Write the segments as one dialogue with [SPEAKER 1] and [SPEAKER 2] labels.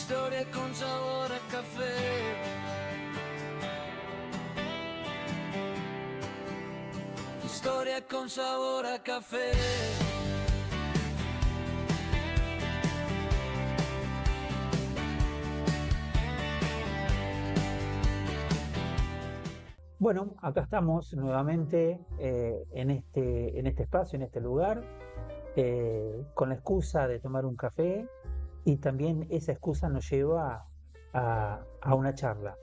[SPEAKER 1] Historia con sabor a café. Historia con sabor a café.
[SPEAKER 2] Bueno, acá estamos nuevamente en este espacio, en este lugar, con la excusa de tomar un café, y también esa excusa nos lleva a una charla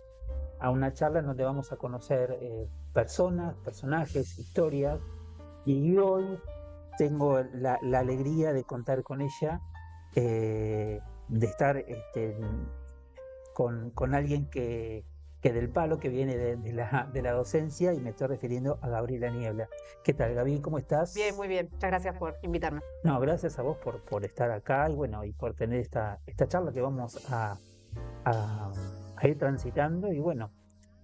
[SPEAKER 2] en donde vamos a conocer personas, personajes, historias, y hoy tengo la alegría de contar con ella, de estar con alguien que del palo, que viene de la docencia, y me estoy refiriendo a Gabriela Niebla. ¿Qué tal, Gaby? ¿Cómo estás?
[SPEAKER 3] Bien, muy bien. Muchas gracias por invitarme.
[SPEAKER 2] No, gracias a vos por estar acá, y bueno, y por tener esta charla que vamos a ir transitando, y bueno,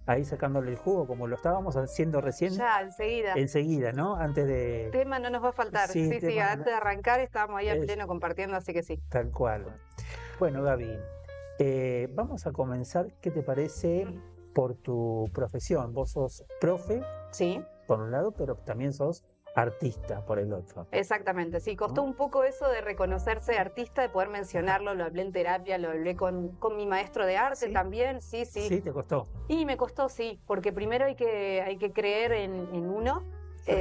[SPEAKER 2] ahí sacándole el jugo como lo estábamos haciendo recién.
[SPEAKER 3] Ya, enseguida.
[SPEAKER 2] Enseguida, ¿no? Antes de...
[SPEAKER 3] Tema no nos va a faltar. Sí, antes de arrancar estábamos ahí en pleno compartiendo, así que sí.
[SPEAKER 2] Tal cual. Bueno, Gaby, vamos a comenzar, ¿qué te parece? Por tu profesión. Vos sos profe,
[SPEAKER 3] sí,
[SPEAKER 2] por un lado, pero también sos artista por el otro.
[SPEAKER 3] Exactamente, sí, costó un poco eso de reconocerse artista, de poder mencionarlo, lo hablé en terapia, lo hablé con mi maestro de arte. ¿Sí? También, sí. ¿Sí,
[SPEAKER 2] te costó?
[SPEAKER 3] Y me costó, sí, porque primero hay que creer en uno. Sí.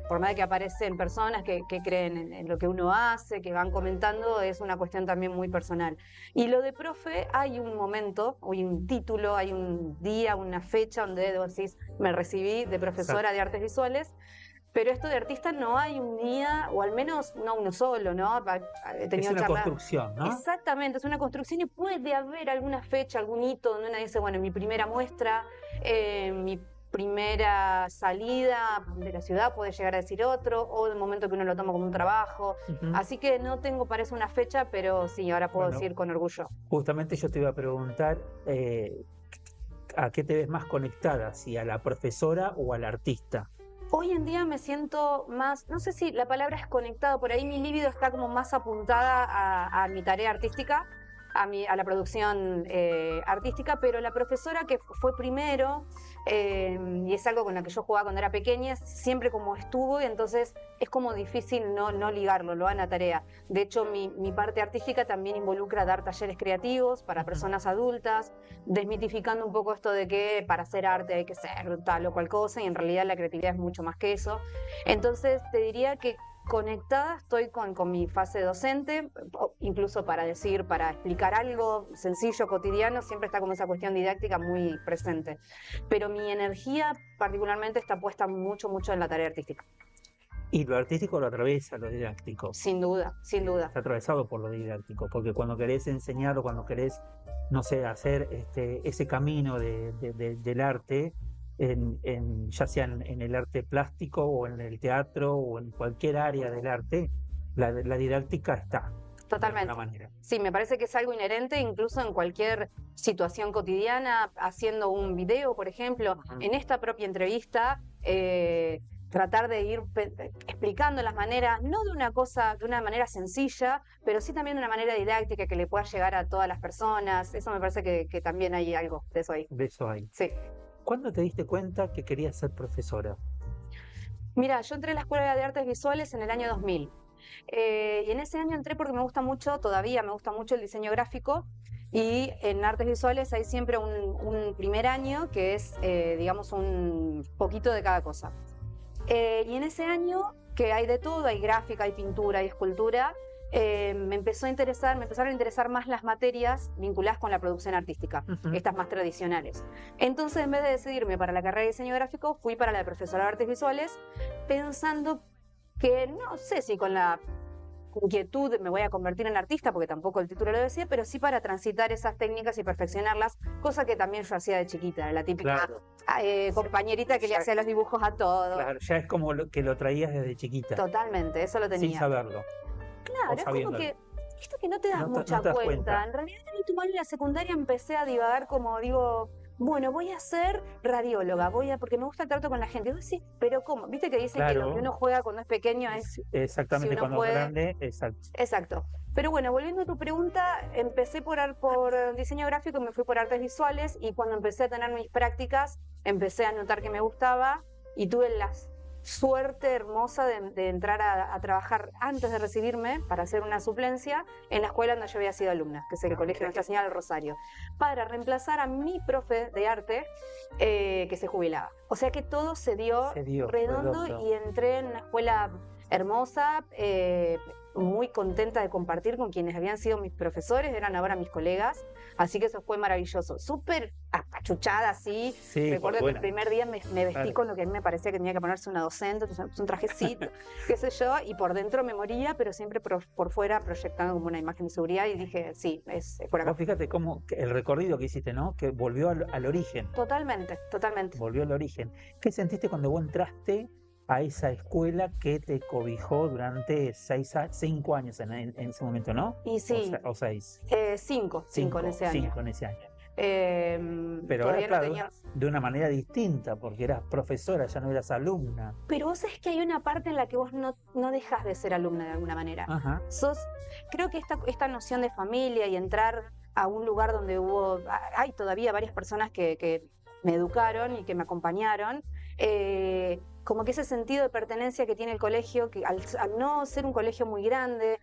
[SPEAKER 3] Por más de que aparecen personas que creen en lo que uno hace, que van comentando, es una cuestión también muy personal. Y lo de profe, hay un momento, hay un título, hay un día, una fecha donde decís, me recibí de profesora. Exacto. De artes visuales. Pero esto de artista no hay un día, o al menos no uno solo, ¿no? He tenido
[SPEAKER 2] es una construcción, ¿no?
[SPEAKER 3] Exactamente, es una construcción, y puede haber alguna fecha, algún hito donde uno dice, bueno, mi primera muestra, mi primera salida de la ciudad, puede llegar a decir otro, o el momento que uno lo toma como un trabajo. Así que no tengo, parece, una fecha, pero sí, ahora puedo decir con orgullo.
[SPEAKER 2] Justamente yo te iba a preguntar, ¿a qué te ves más conectada? ¿Si a la profesora o al artista?
[SPEAKER 3] Hoy en día me siento más, no sé si la palabra es conectado, por ahí mi libido está como más apuntada a mi tarea artística, a la producción artística, pero la profesora que fue primero, y es algo con lo que yo jugaba cuando era pequeña, siempre como estuvo, y entonces es como difícil no ligarlo, lo hago a tarea. De hecho, mi parte artística también involucra dar talleres creativos para personas adultas, desmitificando un poco esto de que para hacer arte hay que ser tal o cual cosa, y en realidad la creatividad es mucho más que eso. Entonces te diría que conectada estoy con mi fase docente, incluso para explicar algo sencillo, cotidiano, siempre está como esa cuestión didáctica muy presente. Pero mi energía particularmente está puesta mucho en la tarea artística.
[SPEAKER 2] Y lo artístico lo atraviesa lo didáctico.
[SPEAKER 3] Sin duda, sin duda.
[SPEAKER 2] Está atravesado por lo didáctico, porque cuando querés enseñar, o cuando querés, no sé, hacer ese camino del arte, ya sea en el arte plástico, o en el teatro, o en cualquier área del arte, la didáctica está.
[SPEAKER 3] Totalmente.
[SPEAKER 2] De alguna manera.
[SPEAKER 3] Sí, me parece que es algo inherente incluso en cualquier situación cotidiana, haciendo un video, por ejemplo, en esta propia entrevista, tratar de ir explicando las maneras, no de una manera sencilla, pero sí también de una manera didáctica que le pueda llegar a todas las personas. Eso me parece que también hay algo de eso ahí.
[SPEAKER 2] De eso hay.
[SPEAKER 3] Sí.
[SPEAKER 2] ¿Cuándo te diste cuenta que querías ser profesora?
[SPEAKER 3] Mira, yo entré a la Escuela de Artes Visuales en el año 2000. Y en ese año entré porque todavía me gusta mucho el diseño gráfico, y en artes visuales hay siempre un primer año que es, digamos, un poquito de cada cosa. Y en ese año, que hay de todo, hay gráfica, hay pintura, hay escultura, me empezaron a interesar más las materias vinculadas con la producción artística, estas más tradicionales. Entonces, en vez de decidirme para la carrera de diseño gráfico, fui para la de profesora de artes visuales, pensando que no sé si con la inquietud me voy a convertir en artista, porque tampoco el título lo decía, pero sí para transitar esas técnicas y perfeccionarlas, cosa que también yo hacía de chiquita, la típica compañerita que le hacía los dibujos a todo.
[SPEAKER 2] Claro, ya es como que lo traías desde chiquita.
[SPEAKER 3] Totalmente, eso lo tenía.
[SPEAKER 2] Sin saberlo.
[SPEAKER 3] Claro, es como que esto que no te das mucha cuenta. En realidad, en el último año de la secundaria empecé a divagar, como digo, bueno, voy a ser radióloga, porque me gusta el trato con la gente. Y vos decís, pero ¿cómo? Viste que dicen que lo
[SPEAKER 2] Claro.
[SPEAKER 3] que uno juega cuando es pequeño es si
[SPEAKER 2] Exactamente,
[SPEAKER 3] uno
[SPEAKER 2] cuando
[SPEAKER 3] puede.
[SPEAKER 2] es grande, exacto.
[SPEAKER 3] Exacto. Pero bueno, volviendo a tu pregunta, empecé por diseño gráfico y me fui por artes visuales, y cuando empecé a tener mis prácticas, empecé a notar que me gustaba y tuve la suerte hermosa de entrar a trabajar antes de recibirme para hacer una suplencia en la escuela donde yo había sido alumna, que es el Colegio Nuestra Señora del Rosario, para reemplazar a mi profe de arte que se jubilaba. O sea que todo se dio redondo y entré en una escuela hermosa, muy contenta de compartir con quienes habían sido mis profesores, eran ahora mis colegas, así que eso fue maravilloso, súper apachuchada así.
[SPEAKER 2] Sí,
[SPEAKER 3] recuerdo que el
[SPEAKER 2] buena.
[SPEAKER 3] primer día me vestí
[SPEAKER 2] Claro.
[SPEAKER 3] con lo que a mí me parecía que tenía que ponerse una docente, entonces me puse un trajecito, qué sé yo, y por dentro me moría, pero siempre por fuera proyectando como una imagen de seguridad, y dije, sí, es por acá.
[SPEAKER 2] Vos fíjate cómo el recorrido que hiciste, ¿no? Que volvió al origen.
[SPEAKER 3] Totalmente.
[SPEAKER 2] Volvió al origen. ¿Qué sentiste cuando vos entraste a esa escuela que te cobijó durante 5 años en ese momento, ¿no?
[SPEAKER 3] Y sí.
[SPEAKER 2] O 6.
[SPEAKER 3] 5 en ese año.
[SPEAKER 2] 5 en ese año.
[SPEAKER 3] todavía
[SPEAKER 2] Pero ahora, claro,
[SPEAKER 3] no tenías.
[SPEAKER 2] de una manera distinta, porque eras profesora, ya no eras alumna.
[SPEAKER 3] Pero vos sabés que hay una parte en la que vos no dejas de ser alumna de alguna manera.
[SPEAKER 2] Ajá.
[SPEAKER 3] Creo que esta noción de familia y entrar a un lugar donde hay todavía varias personas que me educaron y que me acompañaron, como que ese sentido de pertenencia que tiene el colegio, que al no ser un colegio muy grande,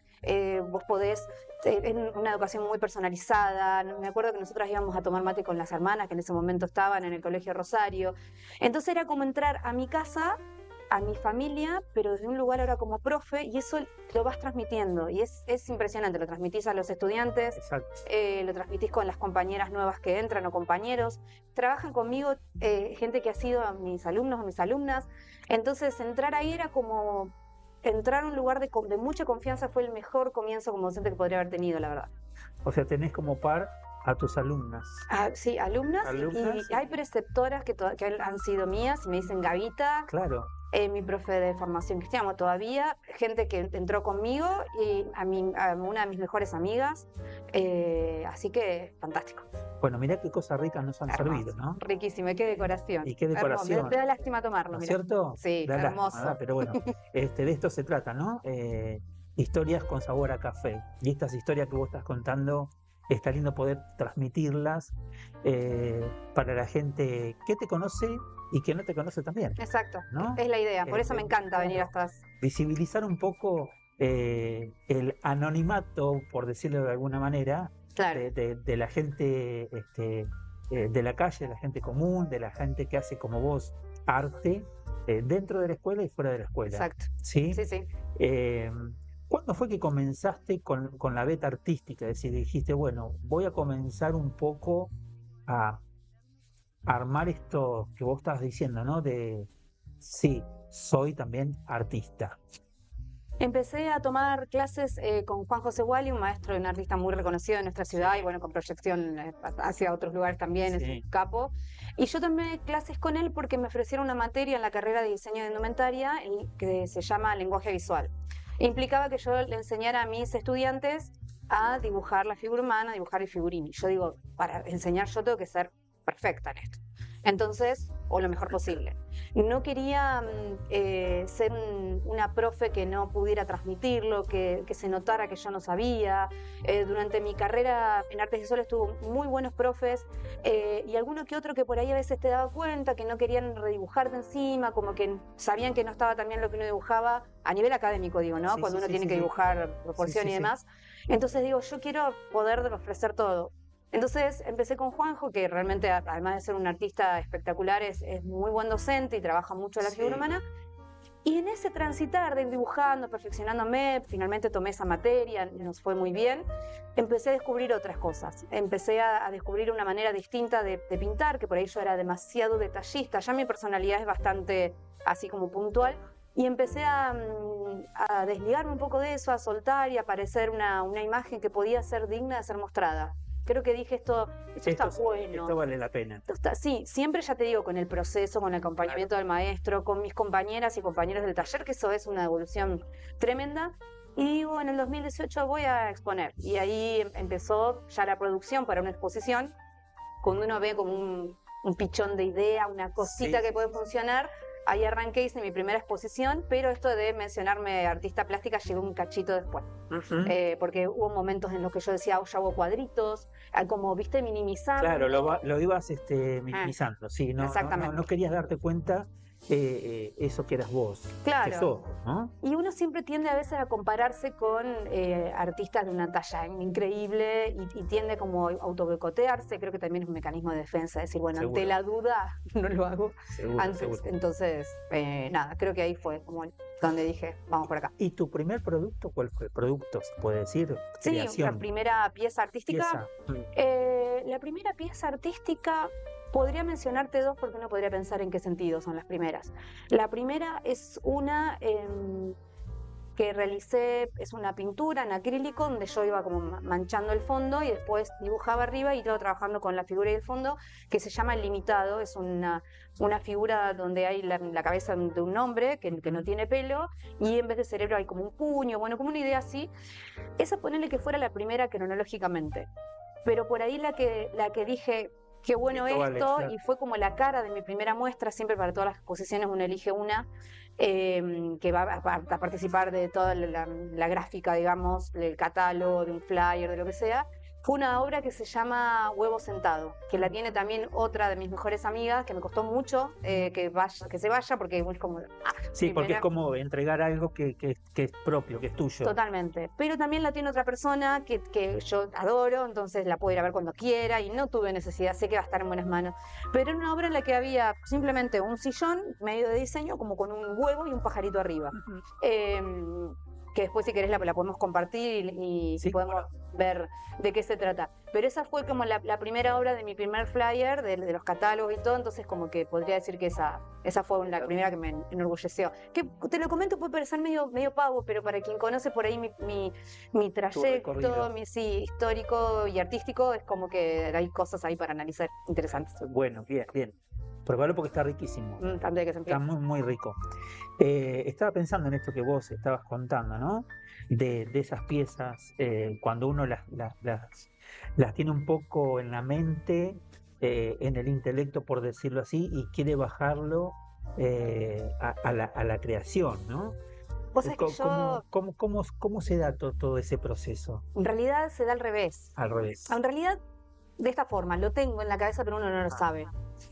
[SPEAKER 3] vos podés, es una educación muy personalizada. Me acuerdo que nosotras íbamos a tomar mate con las hermanas que en ese momento estaban en el Colegio Rosario. Entonces era como entrar a mi casa, a mi familia, pero desde un lugar ahora como profe, y eso lo vas transmitiendo, y es impresionante, lo transmitís a los estudiantes,
[SPEAKER 2] Exacto.
[SPEAKER 3] lo transmitís con las compañeras nuevas que entran o compañeros, trabajan conmigo gente que ha sido a mis alumnos o mis alumnas, entonces entrar ahí era como entrar a un lugar de mucha confianza. Fue el mejor comienzo como docente que podría haber tenido, la verdad.
[SPEAKER 2] O sea, tenés como par a tus alumnas.
[SPEAKER 3] Sí, alumnas. Y hay preceptoras que han sido mías y me dicen Gavita.
[SPEAKER 2] Claro.
[SPEAKER 3] Mi profe de formación cristiana todavía, gente que entró conmigo y a una de mis mejores amigas, así que fantástico.
[SPEAKER 2] Bueno, mirá qué cosas ricas nos han servido, ¿no?
[SPEAKER 3] Riquísimo, y qué decoración.
[SPEAKER 2] Y qué decoración.
[SPEAKER 3] Me da lástima tomarlo,
[SPEAKER 2] ¿No es
[SPEAKER 3] mirá.
[SPEAKER 2] cierto?
[SPEAKER 3] Sí,
[SPEAKER 2] Da
[SPEAKER 3] hermoso.
[SPEAKER 2] lástima, pero bueno, de esto se trata, ¿no? Historias con sabor a café. Y estas historias que vos estás contando, está lindo poder transmitirlas para la gente que te conoce y que no te conoce también.
[SPEAKER 3] Exacto,
[SPEAKER 2] ¿no?
[SPEAKER 3] es la idea. Por eso me encanta venir hasta...
[SPEAKER 2] Visibilizar un poco el anonimato, por decirlo de alguna manera,
[SPEAKER 3] Claro.
[SPEAKER 2] de la gente de la calle, de la gente común, de la gente que hace como vos arte dentro de la escuela y fuera de la escuela.
[SPEAKER 3] Exacto.
[SPEAKER 2] ¿Sí?
[SPEAKER 3] Sí, sí.
[SPEAKER 2] ¿Cuándo fue que comenzaste con la beta artística? Es decir, dijiste, bueno, voy a comenzar un poco a armar esto que vos estabas diciendo, ¿no? Sí, soy también artista.
[SPEAKER 3] Empecé a tomar clases con Juan José Wally, un maestro y un artista muy reconocido en nuestra ciudad, y bueno, con proyección hacia otros lugares también,
[SPEAKER 2] Sí.
[SPEAKER 3] es un capo. Y yo tomé clases con él porque me ofrecieron una materia en la carrera de diseño de indumentaria que se llama lenguaje visual. E implicaba que yo le enseñara a mis estudiantes a dibujar la figura humana, a dibujar el figurín. Y yo digo, para enseñar yo tengo que ser perfecta en esto. Entonces, o lo mejor posible. No quería ser una profe que no pudiera transmitirlo, que se notara que yo no sabía. Durante mi carrera en artes visuales tuve muy buenos profes y alguno que otro que por ahí a veces te daba cuenta que no querían redibujarte encima, como que sabían que no estaba tan bien lo que uno dibujaba a nivel académico, digo, ¿no?
[SPEAKER 2] Sí,
[SPEAKER 3] Cuando
[SPEAKER 2] sí,
[SPEAKER 3] uno
[SPEAKER 2] sí,
[SPEAKER 3] tiene
[SPEAKER 2] sí,
[SPEAKER 3] que
[SPEAKER 2] sí.
[SPEAKER 3] dibujar proporción
[SPEAKER 2] Sí, sí,
[SPEAKER 3] y
[SPEAKER 2] sí.
[SPEAKER 3] demás. Entonces digo, yo quiero poder ofrecer todo. Entonces empecé con Juanjo, que realmente, además de ser un artista espectacular, es muy buen docente y trabaja mucho la
[SPEAKER 2] Sí.
[SPEAKER 3] figura humana. Y en ese transitar de ir dibujando, perfeccionándome, finalmente tomé esa materia, nos fue muy bien, empecé a descubrir otras cosas. Empecé a descubrir una manera distinta de pintar, que por ahí yo era demasiado detallista. Ya mi personalidad es bastante así como puntual. Y empecé a desligarme un poco de eso, a soltar y a parecer una imagen que podía ser digna de ser mostrada. Creo que dije esto está bueno.
[SPEAKER 2] Esto vale la pena.
[SPEAKER 3] Sí, siempre ya te digo, con el proceso, con el acompañamiento del maestro, con mis compañeras y compañeros del taller, que eso es una evolución tremenda. Y digo, en el 2018 voy a exponer. Y ahí empezó ya la producción para una exposición, cuando uno ve como un pichón de idea, una cosita
[SPEAKER 2] Sí.
[SPEAKER 3] que puede funcionar. Ahí arranqué, hice mi primera exposición, pero esto de mencionarme artista plástica llegó un cachito después.
[SPEAKER 2] Ujú.
[SPEAKER 3] Porque hubo momentos en los que yo decía, ya hago cuadritos, como, viste, minimizando.
[SPEAKER 2] Claro, lo ibas minimizando, sí,
[SPEAKER 3] exactamente.
[SPEAKER 2] no querías darte cuenta eso que eras vos,
[SPEAKER 3] Claro.
[SPEAKER 2] que sos, ¿no?
[SPEAKER 3] Y uno siempre tiende a veces a compararse con artistas de una talla increíble y tiende como a autoboicotearse. Creo que también es un mecanismo de defensa, decir, bueno,
[SPEAKER 2] Seguro.
[SPEAKER 3] ante la duda no lo hago
[SPEAKER 2] Seguro,
[SPEAKER 3] antes.
[SPEAKER 2] seguro.
[SPEAKER 3] Entonces, nada, creo que ahí fue como donde dije, vamos por acá.
[SPEAKER 2] ¿Y tu primer producto cuál fue? Producto, se puede decir,
[SPEAKER 3] Sí,
[SPEAKER 2] creación,
[SPEAKER 3] la primera pieza artística.
[SPEAKER 2] pieza.
[SPEAKER 3] La primera pieza artística, podría mencionarte dos porque uno podría pensar en qué sentido son las primeras. La primera es una que realicé, es una pintura en acrílico donde yo iba como manchando el fondo y después dibujaba arriba y iba trabajando con la figura y el fondo, que se llama El Limitado. Es una figura donde hay la cabeza de un hombre que no tiene pelo y en vez de cerebro hay como un puño, bueno, como una idea así. Esa, ponerle que fuera la primera cronológicamente, pero por ahí la que dije, qué bueno
[SPEAKER 2] Esto vale,
[SPEAKER 3] esto,
[SPEAKER 2] claro.
[SPEAKER 3] y fue como la cara de mi primera muestra. Siempre para todas las exposiciones uno elige una que va a participar de toda la gráfica, digamos, del catálogo, de un flyer, de lo que sea. Fue una obra que se llama Huevo Sentado, que la tiene también otra de mis mejores amigas, que me costó mucho que se vaya, porque es como...
[SPEAKER 2] Sí, porque es
[SPEAKER 3] primera-
[SPEAKER 2] como entregar algo que es propio, que es tuyo.
[SPEAKER 3] Totalmente, pero también la tiene otra persona que yo adoro, entonces la puedo ir a ver cuando quiera y no tuve necesidad, sé que va a estar en buenas manos. Pero era una obra en la que había simplemente un sillón medio de diseño, como con un huevo y un pajarito arriba. Que después, si querés, la podemos compartir y
[SPEAKER 2] Sí,
[SPEAKER 3] podemos ver de qué se trata. Pero esa fue como la primera obra de mi primer flyer, de los catálogos y todo, entonces como que podría decir que esa fue la primera que me enorgulleció. Que te lo comento, puede parecer medio pavo, pero para quien conoce por ahí mi trayecto,
[SPEAKER 2] recorrido.
[SPEAKER 3] sí, histórico y artístico, es como que hay cosas ahí para analizar interesantes.
[SPEAKER 2] Bueno, bien, bien. Probalo porque está riquísimo.
[SPEAKER 3] Antes de que se
[SPEAKER 2] Está
[SPEAKER 3] empiece.
[SPEAKER 2] muy, muy rico. Estaba pensando en esto que vos estabas contando, ¿no? De esas piezas, cuando uno las tiene un poco en la mente, en el intelecto, por decirlo así, y quiere bajarlo a la creación, ¿no?
[SPEAKER 3] Vos sabés que yo,
[SPEAKER 2] ¿Cómo se da todo ese proceso?
[SPEAKER 3] en realidad se da al revés.
[SPEAKER 2] Al revés.
[SPEAKER 3] En realidad, de esta forma, lo tengo en la cabeza, pero uno no lo sabe.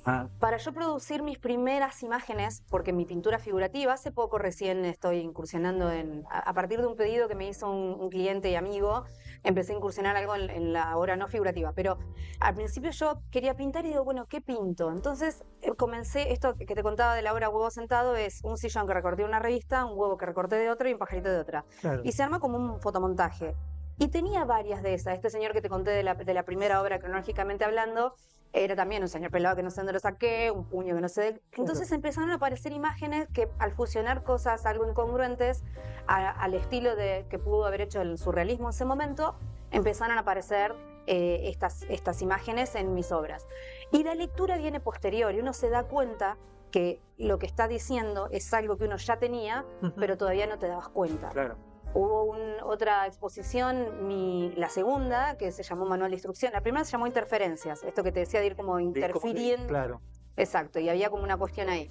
[SPEAKER 2] Ah,
[SPEAKER 3] Para yo producir mis primeras imágenes, porque mi pintura figurativa, hace poco recién estoy incursionando a partir de un pedido que me hizo un cliente y amigo, empecé a incursionar algo en la obra no figurativa, pero al principio yo quería pintar y digo, bueno, ¿qué pinto? Entonces comencé, esto que te contaba de la obra Huevo Sentado, es un sillón que recorté de una revista, un huevo que recorté de otra y un pajarito de otra.
[SPEAKER 2] claro.
[SPEAKER 3] Y se arma como un fotomontaje. Y tenía varias de esas. Este señor que te conté de la primera obra, cronológicamente hablando, era también un señor pelado que no sé dónde lo saqué, un puño que no sé. Entonces empezaron a aparecer imágenes que, al fusionar cosas algo incongruentes al estilo que pudo haber hecho el surrealismo en ese momento, empezaron a aparecer estas imágenes en mis obras. Y la lectura viene posterior y uno se da cuenta que lo que está diciendo es algo que uno ya tenía, pero todavía no te dabas cuenta.
[SPEAKER 2] Claro.
[SPEAKER 3] Hubo otra exposición, la segunda, que se llamó Manual de Instrucción. La primera se llamó Interferencias, esto que te decía de ir como interfiriendo.
[SPEAKER 2] Claro.
[SPEAKER 3] Exacto, y había como una cuestión ahí.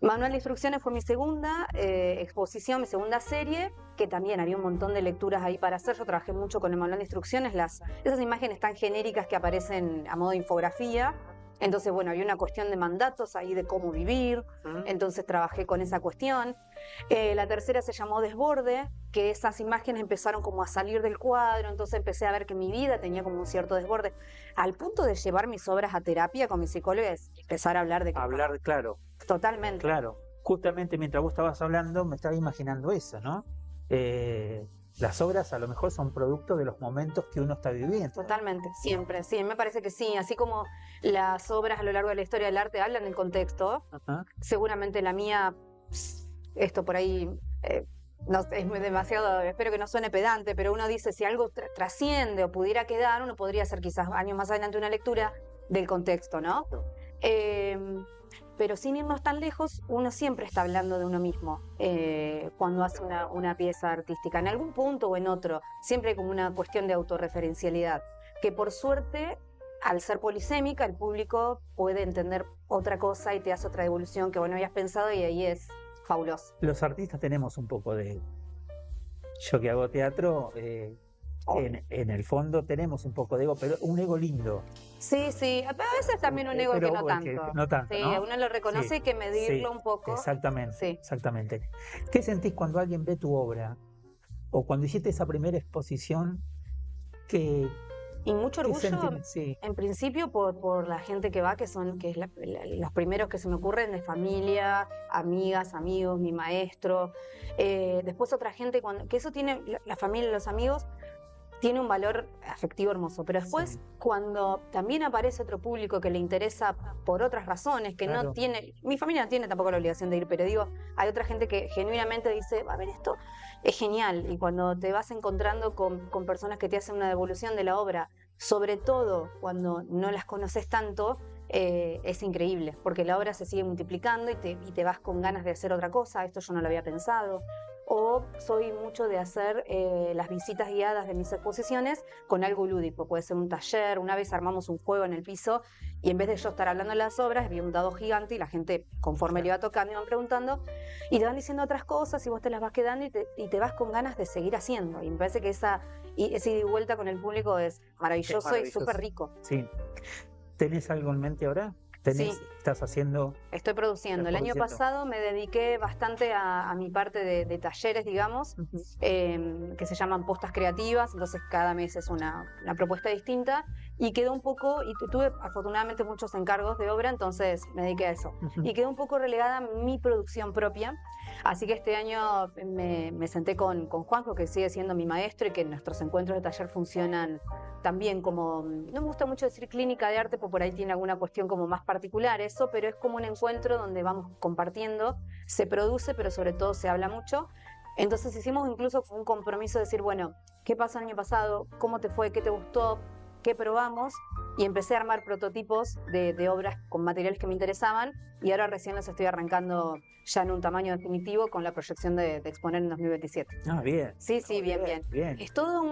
[SPEAKER 3] Manual de Instrucciones fue mi segunda exposición, mi segunda serie, que también había un montón de lecturas ahí para hacer. Yo trabajé mucho con el Manual de Instrucciones, esas imágenes tan genéricas que aparecen a modo de infografía. Entonces, bueno, había una cuestión de mandatos ahí de cómo vivir, entonces trabajé con esa cuestión. La tercera se llamó Desborde, que esas imágenes empezaron como a salir del cuadro, entonces empecé a ver que mi vida tenía como un cierto desborde, al punto de llevar mis obras a terapia con mi psicóloga y empezar a hablar de que...
[SPEAKER 2] Hablar, claro.
[SPEAKER 3] Totalmente.
[SPEAKER 2] Claro. Justamente mientras vos estabas hablando, me estaba imaginando eso, ¿no? Las obras a lo mejor son producto de los momentos que uno está viviendo.
[SPEAKER 3] Totalmente, siempre, sí, me parece que sí. Así como las obras a lo largo de la historia del arte hablan del contexto,
[SPEAKER 2] Ajá.
[SPEAKER 3] seguramente la mía, esto por ahí no, es demasiado, espero que no suene pedante, pero uno dice, si algo trasciende o pudiera quedar, uno podría hacer quizás años más adelante una lectura del contexto, ¿no? Pero sin irnos tan lejos, uno siempre está hablando de uno mismo cuando hace una pieza artística. En algún punto o en otro, siempre hay como una cuestión de autorreferencialidad, que por suerte al ser polisémica, el público puede entender otra cosa y te hace otra devolución que vos no habías pensado y ahí es fabuloso.
[SPEAKER 2] Los artistas tenemos un poco de... Yo que hago teatro, en el fondo tenemos un poco de ego, pero un ego lindo.
[SPEAKER 3] Sí, sí, a veces también un ego
[SPEAKER 2] Pero
[SPEAKER 3] que no
[SPEAKER 2] porque
[SPEAKER 3] tanto.
[SPEAKER 2] no tanto,
[SPEAKER 3] Sí,
[SPEAKER 2] ¿no?
[SPEAKER 3] uno lo reconoce
[SPEAKER 2] Sí,
[SPEAKER 3] y hay que medirlo
[SPEAKER 2] sí,
[SPEAKER 3] un poco.
[SPEAKER 2] exactamente,
[SPEAKER 3] Sí.
[SPEAKER 2] exactamente. ¿Qué sentís cuando alguien ve tu obra? O cuando hiciste esa primera exposición, que
[SPEAKER 3] Y mucho orgullo,
[SPEAKER 2] sí,
[SPEAKER 3] en principio, por la gente que va, que es los primeros que se me ocurren de familia, amigas, amigos, mi maestro. Después otra gente, que eso tiene, la familia y los amigos, tiene un valor afectivo hermoso. Pero después,
[SPEAKER 2] Sí.
[SPEAKER 3] cuando también aparece otro público que le interesa por otras razones, que
[SPEAKER 2] Claro.
[SPEAKER 3] no tiene, mi familia no tiene tampoco la obligación de ir, pero digo, hay otra gente que genuinamente dice, a ver, esto es genial. Y cuando te vas encontrando con personas que te hacen una devolución de la obra, sobre todo cuando no las conoces tanto, es increíble, porque la obra se sigue multiplicando y te vas con ganas de hacer otra cosa. Esto yo no lo había pensado. O soy mucho de hacer las visitas guiadas de mis exposiciones con algo lúdico. Puede ser un taller. Una vez armamos un juego en el piso y en vez de yo estar hablando de las obras, había un dado gigante y la gente, conforme le iba tocando, iban preguntando y te van diciendo otras cosas y vos te las vas quedando y te vas con ganas de seguir haciendo. Y me parece que ese ida y vuelta con el público es maravilloso,
[SPEAKER 2] maravilloso.
[SPEAKER 3] y súper rico.
[SPEAKER 2] Sí. ¿Tenés algo en mente ahora?
[SPEAKER 3] Sí.
[SPEAKER 2] ¿Estás haciendo?
[SPEAKER 3] Estoy produciendo. El año pasado me dediqué bastante a mi parte de talleres, digamos, que se llaman postas creativas, entonces cada mes es una propuesta distinta y quedó un poco, y tuve afortunadamente muchos encargos de obra, entonces me dediqué a eso. Y quedó un poco relegada mi producción propia, así que este año me senté con Juanjo, que sigue siendo mi maestro y que nuestros encuentros de taller funcionan también como, no me gusta mucho decir clínica de arte, porque por ahí tiene alguna cuestión como más particular eso, pero es como un encuentro donde vamos compartiendo, se produce, pero sobre todo se habla mucho. Entonces hicimos incluso un compromiso de decir, bueno, ¿qué pasó el año pasado? ¿Cómo te fue? ¿Qué te gustó? ¿Qué probamos? Y empecé a armar prototipos de obras con materiales que me interesaban y ahora recién los estoy arrancando ya en un tamaño definitivo con la proyección de exponer en 2027.
[SPEAKER 2] Ah, bien.
[SPEAKER 3] Sí, sí, bien, bien.
[SPEAKER 2] Bien.
[SPEAKER 3] Es todo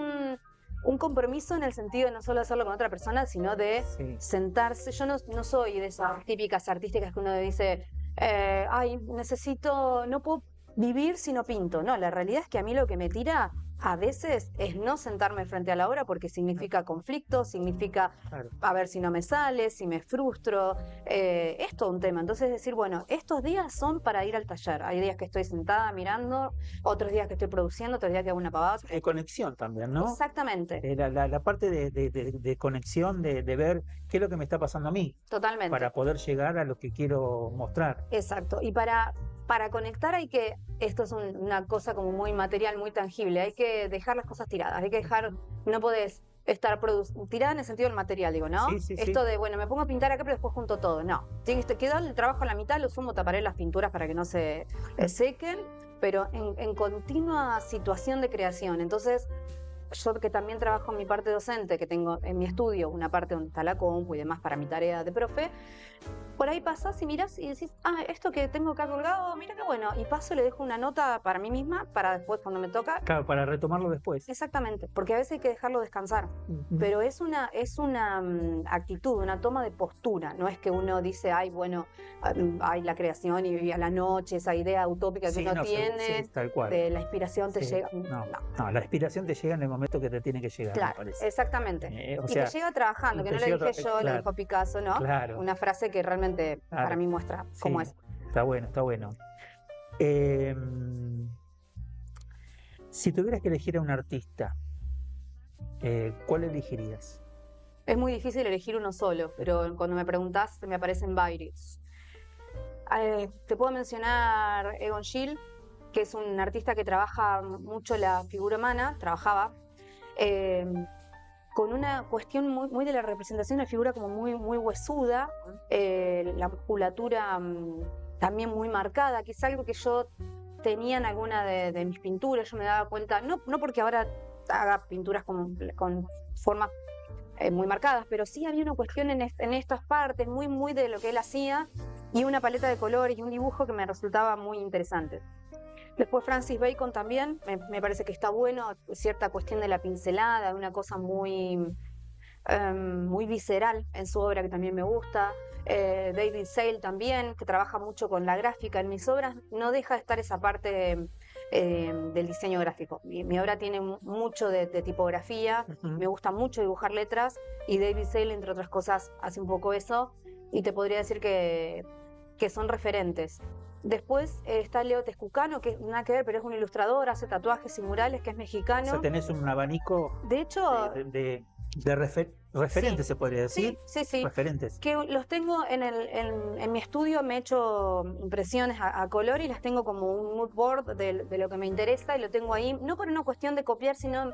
[SPEAKER 3] un compromiso en el sentido de no solo hacerlo con otra persona, sino de sentarse. Yo no soy de esas típicas artísticas que uno dice, ay, no puedo vivir si no pinto. No, la realidad es que a mí lo que me tira a veces es no sentarme frente a la obra porque significa conflicto, significa a ver si no me sale, si me frustro, es todo un tema. Entonces decir, bueno, estos días son para ir al taller. Hay días que estoy sentada mirando, otros días que estoy produciendo, otros días que hago una pavada.
[SPEAKER 2] Conexión también, ¿no?
[SPEAKER 3] Exactamente.
[SPEAKER 2] La parte de conexión, de ver qué es lo que me está pasando a mí.
[SPEAKER 3] Totalmente.
[SPEAKER 2] Para poder llegar a lo que quiero mostrar.
[SPEAKER 3] Exacto. Y para conectar esto es una cosa como muy material, muy tangible, hay que dejar las cosas tiradas, hay que dejar, no podés estar tirada en el sentido del material, digo, ¿no?
[SPEAKER 2] Sí,
[SPEAKER 3] Esto de, bueno, me pongo a pintar acá, pero después junto todo, no. Quedó el trabajo a la mitad, lo sumo, taparé las pinturas para que no se sequen, pero en continua situación de creación. Entonces, yo que también trabajo en mi parte docente, que tengo en mi estudio una parte donde está la compu y demás para mi tarea de profe, por ahí pasás y mirás y decís, esto que tengo acá colgado, mira qué bueno, y paso y le dejo una nota para mí misma, para después cuando me toca.
[SPEAKER 2] Claro, para retomarlo después.
[SPEAKER 3] Exactamente, porque a veces hay que dejarlo descansar, pero es una actitud, una toma de postura, no es que uno dice, ay, bueno, hay la creación y a la noche, esa idea utópica que uno tiene,
[SPEAKER 2] tal cual.
[SPEAKER 3] de la inspiración te llega.
[SPEAKER 2] No, la inspiración te llega en el momento que te tiene que llegar,
[SPEAKER 3] claro,
[SPEAKER 2] me parece.
[SPEAKER 3] Exactamente.
[SPEAKER 2] O
[SPEAKER 3] y
[SPEAKER 2] sea,
[SPEAKER 3] te llega trabajando, que no lo dije yo, lo dijo Picasso, ¿no?
[SPEAKER 2] Claro.
[SPEAKER 3] Una frase que realmente para mí muestra cómo es.
[SPEAKER 2] Está bueno, está bueno. Si tuvieras que elegir a un artista, ¿cuál elegirías?
[SPEAKER 3] Es muy difícil elegir uno solo, pero cuando me preguntás me aparecen varios. Te puedo mencionar Egon Schiele, que es un artista que trabaja mucho la figura humana, con una cuestión muy de la representación de la figura como muy huesuda, la musculatura también muy marcada, que es algo que yo tenía en alguna de mis pinturas. Yo me daba cuenta, no porque ahora haga pinturas con formas muy marcadas, pero sí había una cuestión en estas partes muy de lo que él hacía, y una paleta de colores y un dibujo que me resultaba muy interesante. Después Francis Bacon también, me parece que está bueno, cierta cuestión de la pincelada, una cosa muy muy visceral en su obra, que también me gusta. David Sale también, que trabaja mucho con la gráfica. En mis obras no deja de estar esa parte del diseño gráfico. Mi obra tiene mucho de tipografía, me gusta mucho dibujar letras, y David Sale, entre otras cosas, hace un poco eso, y te podría decir que son referentes. Después está Leo Texcucano, que nada que ver, pero es un ilustrador, hace tatuajes y murales, que es
[SPEAKER 2] O
[SPEAKER 3] mexicano.
[SPEAKER 2] sea, tenés un abanico
[SPEAKER 3] De hecho,
[SPEAKER 2] de referentes,
[SPEAKER 3] sí,
[SPEAKER 2] se podría decir.
[SPEAKER 3] sí.
[SPEAKER 2] Referentes.
[SPEAKER 3] Que los tengo en mi estudio, me he hecho impresiones a color y las tengo como un mood board de lo que me interesa, y lo tengo ahí, no por una cuestión de copiar, sino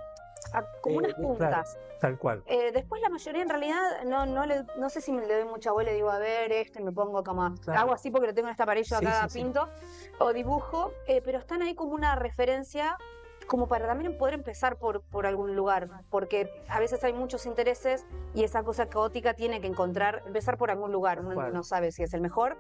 [SPEAKER 3] como unas puntas.
[SPEAKER 2] Claro, tal cual.
[SPEAKER 3] Después la mayoría en realidad no sé si me le doy mucha bola y digo, a ver, me pongo como,
[SPEAKER 2] Claro.
[SPEAKER 3] hago así porque lo tengo en este aparillo
[SPEAKER 2] Sí,
[SPEAKER 3] acá,
[SPEAKER 2] sí, sí.
[SPEAKER 3] pinto, o dibujo, pero están ahí como una referencia, como para también poder empezar por algún lugar, porque a veces hay muchos intereses y esa cosa caótica tiene que empezar por algún lugar. Uno
[SPEAKER 2] Cual.
[SPEAKER 3] no sabe si es el mejor,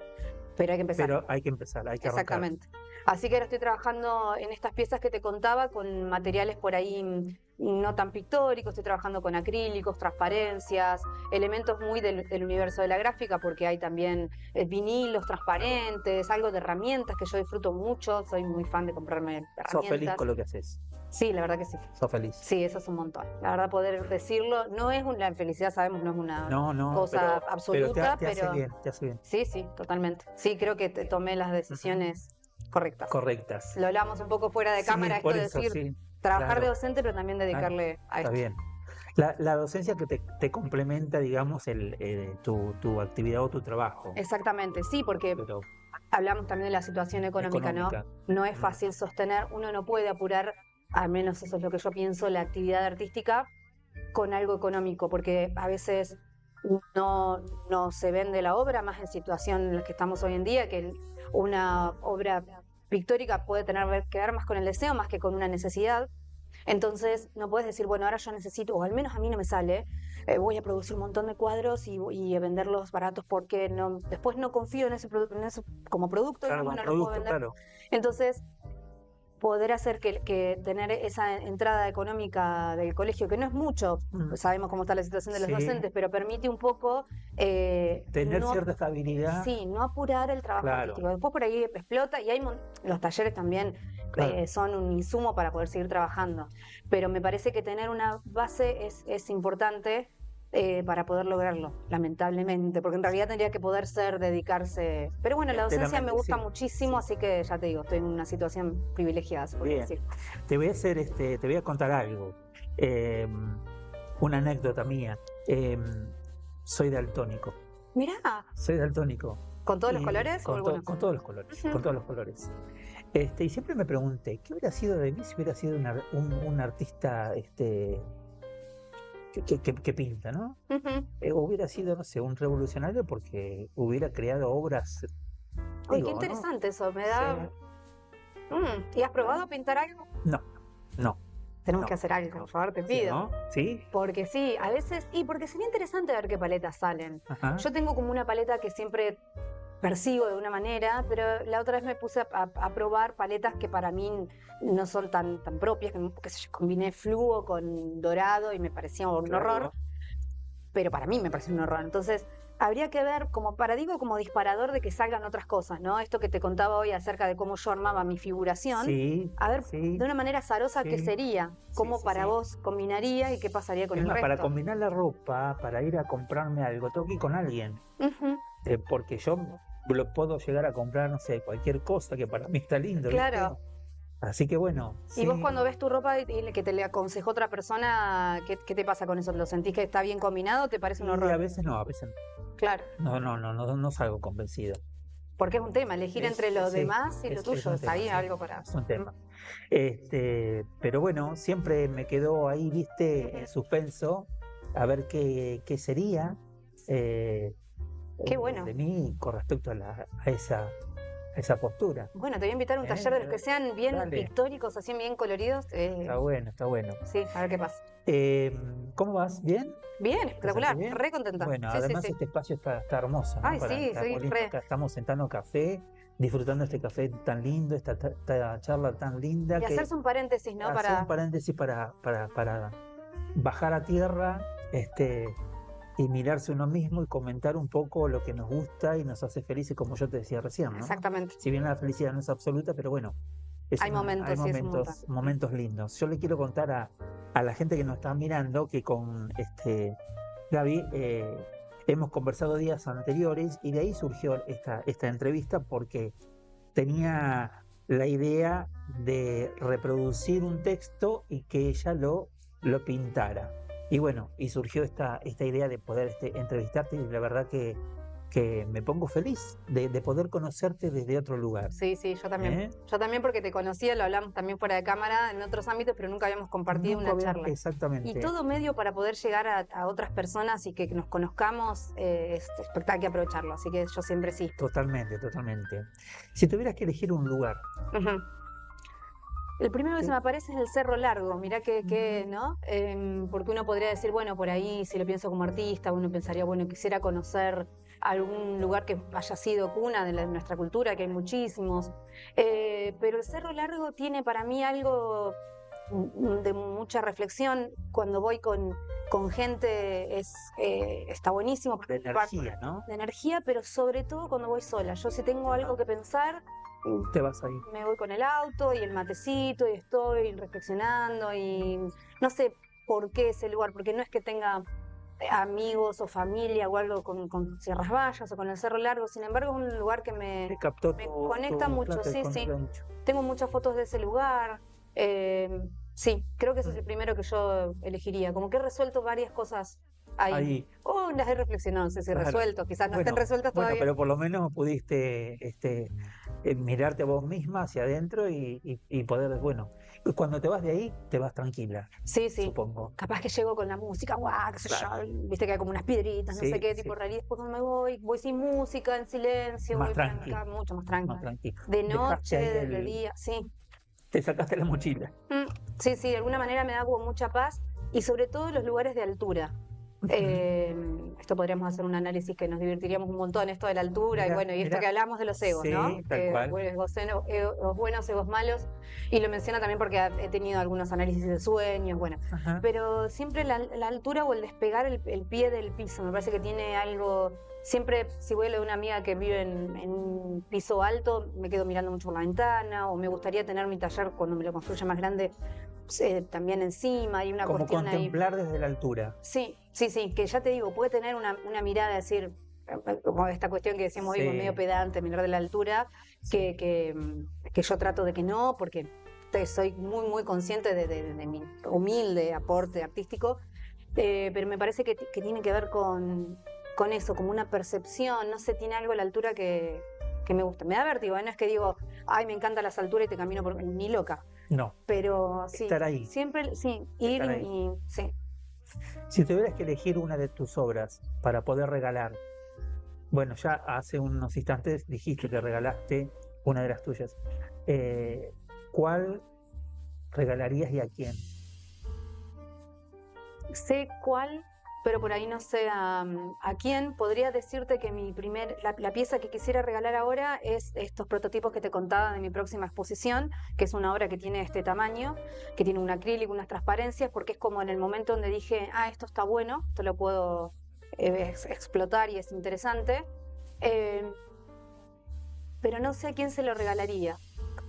[SPEAKER 3] pero hay que empezar.
[SPEAKER 2] Pero hay que empezar, hay que arrancar.
[SPEAKER 3] Exactamente. Así que ahora estoy trabajando en estas piezas que te contaba con materiales por ahí no tan pictóricos. Estoy trabajando con acrílicos, transparencias, elementos muy del universo de la gráfica, porque hay también vinilos transparentes, algo de herramientas que yo disfruto mucho. Soy muy fan de comprarme herramientas.
[SPEAKER 2] Sos feliz con lo que haces.
[SPEAKER 3] Sí, la verdad que sí.
[SPEAKER 2] Sos feliz.
[SPEAKER 3] Sí, eso es un montón. La verdad, poder decirlo, no es la felicidad, sabemos, no es una
[SPEAKER 2] No,
[SPEAKER 3] cosa
[SPEAKER 2] pero
[SPEAKER 3] absoluta,
[SPEAKER 2] te hace
[SPEAKER 3] pero
[SPEAKER 2] bien, te hace bien.
[SPEAKER 3] sí, totalmente. Sí, creo que tomé las decisiones correctas.
[SPEAKER 2] Correctas.
[SPEAKER 3] Lo hablamos un poco fuera de
[SPEAKER 2] Sí,
[SPEAKER 3] cámara, esto
[SPEAKER 2] por
[SPEAKER 3] de
[SPEAKER 2] eso,
[SPEAKER 3] decir,
[SPEAKER 2] sí,
[SPEAKER 3] trabajar
[SPEAKER 2] claro.
[SPEAKER 3] de docente, pero también dedicarle a
[SPEAKER 2] Está
[SPEAKER 3] esto.
[SPEAKER 2] bien. La docencia que te complementa, digamos, tu actividad o tu trabajo.
[SPEAKER 3] Exactamente, sí, porque
[SPEAKER 2] Pero
[SPEAKER 3] hablamos también de la situación económica,
[SPEAKER 2] económica.
[SPEAKER 3] ¿no? No es fácil sostener, uno no puede apurar, al menos eso es lo que yo pienso, la actividad artística con algo económico, porque a veces no se vende la obra, más en situación en la que estamos hoy en día, que una obra pictórica puede que ver más con el deseo más que con una necesidad. Entonces no puedes decir, bueno, ahora yo necesito, o al menos a mí no me sale, voy a producir un montón de cuadros y a venderlos baratos porque después no confío en ese como producto,
[SPEAKER 2] claro,
[SPEAKER 3] digamos,
[SPEAKER 2] como
[SPEAKER 3] no lo puedo
[SPEAKER 2] producto,
[SPEAKER 3] vender.
[SPEAKER 2] claro.
[SPEAKER 3] Entonces, poder hacer que tener esa entrada económica del colegio, que no es mucho, sabemos cómo está la situación de los
[SPEAKER 2] Sí.
[SPEAKER 3] docentes, pero permite un poco
[SPEAKER 2] Tener
[SPEAKER 3] no,
[SPEAKER 2] cierta estabilidad.
[SPEAKER 3] sí, no apurar el trabajo
[SPEAKER 2] Claro.
[SPEAKER 3] artístico. Después por ahí explota y los talleres también
[SPEAKER 2] Claro.
[SPEAKER 3] son un insumo para poder seguir trabajando. Pero me parece que tener una base es importante para poder lograrlo, lamentablemente, porque en realidad tendría que poder dedicarse. Pero bueno, la docencia me gusta
[SPEAKER 2] sí.
[SPEAKER 3] muchísimo, así que ya te digo, estoy en una situación privilegiada, se podría
[SPEAKER 2] Bien.
[SPEAKER 3] decir.
[SPEAKER 2] Te voy a contar algo. Una anécdota mía. Soy daltónico.
[SPEAKER 3] Mirá,
[SPEAKER 2] Soy daltónico.
[SPEAKER 3] ¿con todos los
[SPEAKER 2] Y
[SPEAKER 3] colores o
[SPEAKER 2] con
[SPEAKER 3] algunos?
[SPEAKER 2] con todos los colores.
[SPEAKER 3] Ujú.
[SPEAKER 2] Con todos los colores. Y siempre me pregunté, ¿qué hubiera sido de mí si hubiera sido un artista que pinta, ¿no?
[SPEAKER 3] Ujú.
[SPEAKER 2] Hubiera sido, no sé, un revolucionario porque hubiera creado obras.
[SPEAKER 3] Uy,
[SPEAKER 2] digo,
[SPEAKER 3] qué
[SPEAKER 2] ¿no?
[SPEAKER 3] interesante eso, me da...
[SPEAKER 2] Sí.
[SPEAKER 3] ¿Y has probado a pintar algo?
[SPEAKER 2] No.
[SPEAKER 3] Tenemos
[SPEAKER 2] No.
[SPEAKER 3] que hacer algo, por favor, te
[SPEAKER 2] Sí,
[SPEAKER 3] pido.
[SPEAKER 2] ¿no? ¿Sí?
[SPEAKER 3] Porque sí, a veces, y porque sería interesante ver qué paletas salen.
[SPEAKER 2] Ajá.
[SPEAKER 3] Yo tengo como una paleta que siempre persigo de una manera, pero la otra vez me puse a probar paletas que para mí no son tan propias, que sé yo, combiné fluo con dorado y me parecía un
[SPEAKER 2] Claro.
[SPEAKER 3] horror, pero para mí me pareció un horror. Entonces, habría que ver como paradigma, como disparador de que salgan otras cosas, ¿no? Esto que te contaba hoy acerca de cómo yo armaba mi figuración.
[SPEAKER 2] Sí.
[SPEAKER 3] A ver,
[SPEAKER 2] sí.
[SPEAKER 3] de una manera azarosa, ¿qué
[SPEAKER 2] Sí.
[SPEAKER 3] sería? ¿Cómo
[SPEAKER 2] sí,
[SPEAKER 3] para
[SPEAKER 2] sí.
[SPEAKER 3] vos combinaría y qué pasaría con
[SPEAKER 2] Es
[SPEAKER 3] el
[SPEAKER 2] más,
[SPEAKER 3] resto?
[SPEAKER 2] para combinar la ropa, para ir a comprarme algo, tengo que ir con alguien.
[SPEAKER 3] Ujú,
[SPEAKER 2] Porque yo lo puedo llegar a comprar, no sé, cualquier cosa que para mí está lindo.
[SPEAKER 3] Claro.
[SPEAKER 2] ¿viste? Así que bueno.
[SPEAKER 3] Y vos cuando ves tu ropa y que te le aconsejó otra persona, ¿qué te pasa con eso? ¿Lo sentís que está bien combinado? ¿Te parece un
[SPEAKER 2] Y
[SPEAKER 3] horror?
[SPEAKER 2] a veces no, a veces
[SPEAKER 3] Claro,
[SPEAKER 2] no salgo convencido.
[SPEAKER 3] porque es un tema, elegir entre lo
[SPEAKER 2] Sí,
[SPEAKER 3] demás y lo
[SPEAKER 2] es
[SPEAKER 3] tuyo,
[SPEAKER 2] un
[SPEAKER 3] está ahí
[SPEAKER 2] tema, sí,
[SPEAKER 3] algo para...
[SPEAKER 2] es un tema. Pero bueno, siempre me quedó ahí, viste, en suspenso, a ver qué sería
[SPEAKER 3] Qué bueno.
[SPEAKER 2] de mí con respecto a esa postura.
[SPEAKER 3] Bueno, te voy a invitar a un taller de los que sean bien
[SPEAKER 2] dale.
[SPEAKER 3] pictóricos, así bien coloridos.
[SPEAKER 2] Está bueno, está bueno.
[SPEAKER 3] Sí, a ver qué pasa.
[SPEAKER 2] ¿Cómo vas? ¿Bien?
[SPEAKER 3] Bien, espectacular,
[SPEAKER 2] bien?
[SPEAKER 3] re contenta.
[SPEAKER 2] Bueno,
[SPEAKER 3] Sí, sí,
[SPEAKER 2] además
[SPEAKER 3] sí.
[SPEAKER 2] este espacio está hermoso, ¿no?
[SPEAKER 3] Ay, sí,
[SPEAKER 2] está
[SPEAKER 3] sí,
[SPEAKER 2] muy lindo.
[SPEAKER 3] re.
[SPEAKER 2] Acá estamos sentando café, disfrutando este café tan lindo, esta charla tan linda.
[SPEAKER 3] Y hacerse un paréntesis, ¿no?
[SPEAKER 2] Hacer un paréntesis para bajar a tierra y mirarse uno mismo y comentar un poco lo que nos gusta y nos hace felices, como yo te decía recién, ¿no?
[SPEAKER 3] Exactamente.
[SPEAKER 2] Si bien la felicidad no es absoluta, pero bueno,
[SPEAKER 3] Hay momentos, sí, es un montón.
[SPEAKER 2] momentos lindos. Yo le quiero contar a la gente que nos está mirando que con Gaby hemos conversado días anteriores y de ahí surgió esta entrevista porque tenía la idea de reproducir un texto y que ella lo pintara. Y bueno, y surgió esta idea de poder entrevistarte y la verdad que me pongo feliz de poder conocerte desde otro lugar.
[SPEAKER 3] Sí, yo también.
[SPEAKER 2] ¿Eh?
[SPEAKER 3] Yo también porque te conocía, lo hablamos también fuera de cámara en otros ámbitos, pero nunca habíamos compartido una charla.
[SPEAKER 2] Exactamente.
[SPEAKER 3] Y todo medio para poder llegar a otras personas y que nos conozcamos es espectacular, hay que aprovecharlo. Así que yo siempre sí.
[SPEAKER 2] Totalmente, totalmente. Si tuvieras que elegir un lugar.
[SPEAKER 3] Uh-huh. El primero que se me aparece es el Cerro Largo, mirá que ¿no? Porque uno podría decir, bueno, por ahí, si lo pienso como artista, uno pensaría, bueno, quisiera conocer algún lugar que haya sido cuna de nuestra cultura, que hay muchísimos. Pero el Cerro Largo tiene para mí algo de mucha reflexión. Cuando voy con gente está buenísimo.
[SPEAKER 2] De energía, ¿no?
[SPEAKER 3] De energía, pero sobre todo cuando voy sola. Yo si tengo algo que pensar,
[SPEAKER 2] te vas ahí.
[SPEAKER 3] Me voy con el auto y el matecito y estoy reflexionando y no sé por qué ese lugar, porque no es que tenga amigos o familia o algo con Sierras Vallas o con el Cerro Largo, sin embargo es un lugar que me conecta mucho, sí. Tengo muchas fotos de ese lugar, sí, creo que ese es el primero que yo elegiría, como que he resuelto varias cosas ahí. Oh, las he reflexionado, no sé si he resuelto, quizás no estén resueltas todavía.
[SPEAKER 2] Bueno, pero por lo menos pudiste mirarte a vos misma hacia adentro y poder, bueno, cuando te vas de ahí, te vas tranquila.
[SPEAKER 3] Sí.
[SPEAKER 2] Supongo.
[SPEAKER 3] Capaz que llego con la música, guau, qué sé yo, viste que hay como unas piedritas, no sé qué, tipo raro, y después cuando me voy sin música, en silencio,
[SPEAKER 2] más
[SPEAKER 3] voy
[SPEAKER 2] tranqui.
[SPEAKER 3] para acá, mucho más tranquila.
[SPEAKER 2] Más
[SPEAKER 3] De noche, de día, sí.
[SPEAKER 2] Te sacaste la mochila.
[SPEAKER 3] Sí, de alguna manera me da como mucha paz y sobre todo los lugares de altura. Esto podríamos hacer un análisis que nos divertiríamos un montón, esto de la altura, y esto que hablamos de los egos,
[SPEAKER 2] sí,
[SPEAKER 3] ¿no?
[SPEAKER 2] Tal cual.
[SPEAKER 3] Egos buenos, egos malos, y lo menciona también porque he tenido algunos análisis de sueños, pero siempre la altura o el despegar el pie del piso, me parece que tiene algo. Siempre, si voy a lo de una amiga que vive en un piso alto, me quedo mirando mucho por la ventana, o me gustaría tener mi taller cuando me lo construya más grande, también encima, hay una
[SPEAKER 2] como
[SPEAKER 3] cuestión
[SPEAKER 2] contemplar
[SPEAKER 3] ahí.
[SPEAKER 2] desde la altura.
[SPEAKER 3] Sí, que ya te digo, puede tener una mirada, decir, como esta cuestión que decíamos hoy, medio pedante, mirar de la altura, que yo trato de que no, porque soy muy, muy consciente de mi humilde aporte artístico, pero me parece que tiene que ver con eso, como una percepción, no sé, tiene algo a la altura que me gusta. Me da vértigo, no es que digo, ay, me encantan las alturas y te camino por ni loca.
[SPEAKER 2] No.
[SPEAKER 3] Pero sí.
[SPEAKER 2] Estar ahí.
[SPEAKER 3] Siempre, sí, ir y sí.
[SPEAKER 2] Si tuvieras que elegir una de tus obras para poder regalar, bueno, ya hace unos instantes dijiste que regalaste una de las tuyas. ¿Cuál regalarías y a quién?
[SPEAKER 3] Sé cuál, pero por ahí no sé a quién. Podría decirte que la pieza que quisiera regalar ahora es estos prototipos que te contaba de mi próxima exposición, que es una obra que tiene este tamaño, que tiene un acrílico, unas transparencias, porque es como en el momento donde dije, esto está bueno, esto lo puedo explotar y es interesante, pero no sé a quién se lo regalaría,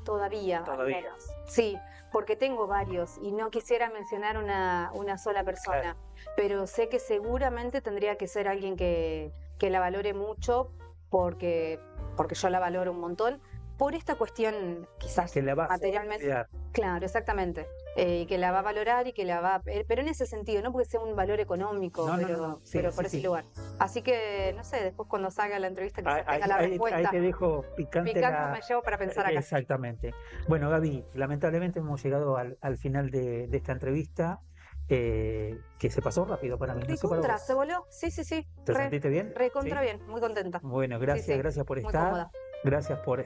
[SPEAKER 3] todavía. Al menos. Sí, porque tengo varios y no quisiera mencionar una sola persona. Claro. Pero sé que seguramente tendría que ser alguien que la valore mucho, porque yo la valoro un montón, por esta cuestión quizás
[SPEAKER 2] que la va
[SPEAKER 3] materialmente.
[SPEAKER 2] A
[SPEAKER 3] claro, exactamente. Que la va a valorar y que la va pero en ese sentido, no porque sea un valor económico, pero por ese lugar. Así que, no sé, después cuando salga la entrevista que tenga la respuesta.
[SPEAKER 2] Ahí te dejo picante
[SPEAKER 3] me llevo para pensar acá.
[SPEAKER 2] Exactamente. Bueno, Gaby, lamentablemente hemos llegado al final de esta entrevista. Que se pasó rápido para mí.
[SPEAKER 3] Recontra, se voló. Sí.
[SPEAKER 2] ¿Te sentiste bien?
[SPEAKER 3] Recontra bien, muy contenta.
[SPEAKER 2] Bueno, gracias por estar.
[SPEAKER 3] Cómoda.
[SPEAKER 2] Gracias por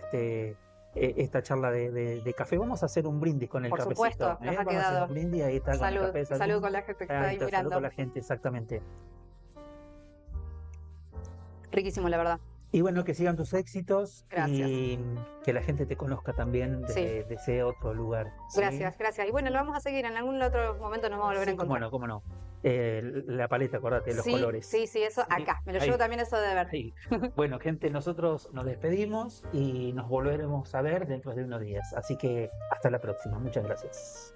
[SPEAKER 2] esta charla de café. Vamos a hacer un brindis con el cafecito.
[SPEAKER 3] Por supuesto, nos ha quedado.
[SPEAKER 2] Vamos a hacer un brindis, ahí está.
[SPEAKER 3] Salud,
[SPEAKER 2] con el café,
[SPEAKER 3] salud con la gente que está ahí mirando.
[SPEAKER 2] Salud con la gente, exactamente.
[SPEAKER 3] Riquísimo, la verdad.
[SPEAKER 2] Y bueno, que sigan tus éxitos.
[SPEAKER 3] Gracias.
[SPEAKER 2] Y que la gente te conozca también de ese otro lugar. ¿sí?
[SPEAKER 3] Gracias. Y bueno, lo vamos a seguir. En algún otro momento nos vamos a volver a encontrar.
[SPEAKER 2] Cómo no. La paleta, acordate, de los
[SPEAKER 3] Sí,
[SPEAKER 2] colores.
[SPEAKER 3] sí, eso acá. Me lo
[SPEAKER 2] Ahí.
[SPEAKER 3] llevo también eso de ver.
[SPEAKER 2] Ahí. Bueno, gente, nosotros nos despedimos y nos volveremos a ver dentro de unos días. Así que hasta la próxima. Muchas gracias.